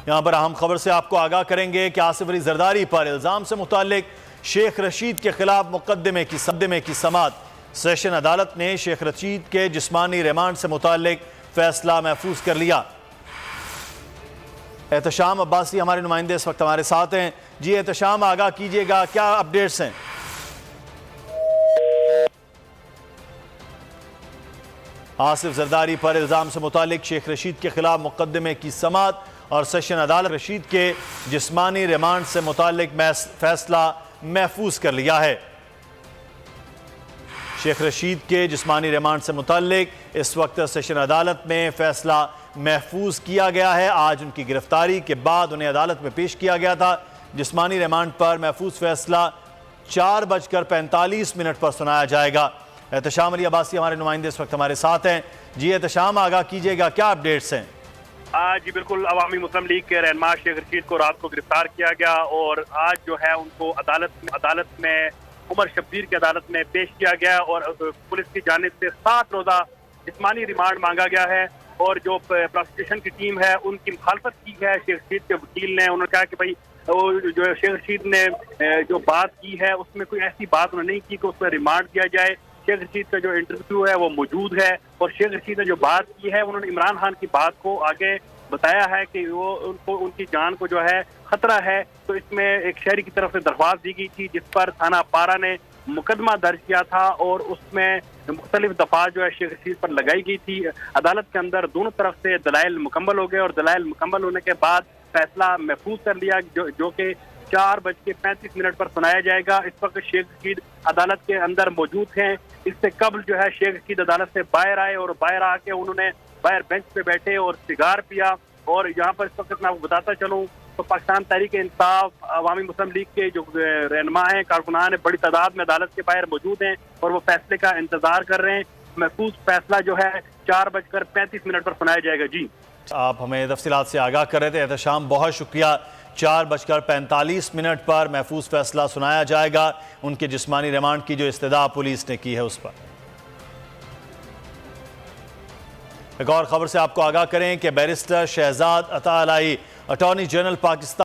यहाँ पर अहम खबर से आपको आगाह करेंगे कि आसिफ अली जरदारी पर इल्ज़ाम से मुताल्लिक शेख रशीद के खिलाफ मुकदमे की समाअत। सेशन अदालत ने शेख रशीद के जिस्मानी रिमांड से मुताल्लिक फैसला महफूज कर लिया। एहतशाम अब्बासी हमारे नुमाइंदे इस वक्त हमारे साथ हैं। जी एहतशाम, आगाह कीजिएगा, क्या अपडेट्स हैं? आसिफ जरदारी पर इल्ज़ाम से मुताल्लिक शेख रशीद के खिलाफ मुकदमे की समाअत और सेशन अदालत रशीद के जिस्मानी रिमांड से मुताल्लिक फैसला महफूज कर लिया है। शेख रशीद के जिस्मानी रिमांड से मुताल्लिक इस वक्त सेशन अदालत में फैसला महफूज किया गया है। आज उनकी गिरफ्तारी के बाद उन्हें अदालत में पेश किया गया था। जिस्मानी रिमांड पर महफूज फैसला 4:45 पर सुनाया जाएगा। एहतशाम अली अब्बासी हमारे नुमाइंदे इस वक्त हमारे साथ हैं। जी एहतशाम, आगाह कीजिएगा, क्या अपडेट्स हैं? जी बिल्कुल, अवामी मुस्लिम लीग के रहनुमा शेख रशीद को रात को गिरफ्तार किया गया और आज जो है उनको अदालत में उमर शब्बीर की अदालत में पेश किया गया और पुलिस की जानिब से 7 रोज़ा जिस्मानी रिमांड मांगा गया है। और जो प्रोसिक्यूशन की टीम है उनकी मुखालफत की है शेख रशीद के वकील ने। उन्होंने कहा कि भाई जो शेख रशीद ने जो बात की है उसमें कोई ऐसी बात उन्होंने नहीं की कि उसमें रिमांड दिया जाए। शेख रशीद का जो इंटरव्यू है वो मौजूद है और शेख रशीद ने जो बात की है उन्होंने इमरान खान की बात को आगे बताया है कि वो उनकी जान को जो है खतरा है। तो इसमें एक शहरी की तरफ से दरख्वास्त दी गई थी जिस पर थाना पारा ने मुकदमा दर्ज किया था और उसमें मुख्तलिफ दफा जो है शेख रशीद पर लगाई गई थी। अदालत के अंदर दोनों तरफ से दलाइल मुकम्मल हो गए और दलाइल मुकम्मल होने के बाद फैसला महफूज कर लिया जो कि 4:35 पर सुनाया जाएगा। इस वक्त शेख रशीद अदालत के अंदर मौजूद हैं। इससे कबल जो है शेख रशीद अदालत से बाहर आए और बाहर आके उन्होंने बाहर बेंच पे बैठे और सिगार पिया। और यहाँ पर इस वक्त मैं आपको बताता चलूँ तो पाकिस्तान तहरीक इंसाफ, अवामी मुस्लिम लीग के जो रहनुमा हैं, कारकुनान बड़ी तादाद में अदालत के बाहर मौजूद हैं और वो फैसले का इंतजार कर रहे हैं। महफूज फैसला जो है 4:35 पर सुनाया जाएगा। जी आप हमें तफसीलात से आगाह कर रहे थे। एहतशाम, बहुत शुक्रिया। 4:45 पर महफूज फैसला सुनाया जाएगा। उनके जिस्मानी रिमांड की जो इस्तदा पुलिस ने की है उस पर। एक और खबर से आपको आगाह करें कि बैरिस्टर शहजाद अता अलाई अटॉर्नी जनरल पाकिस्तान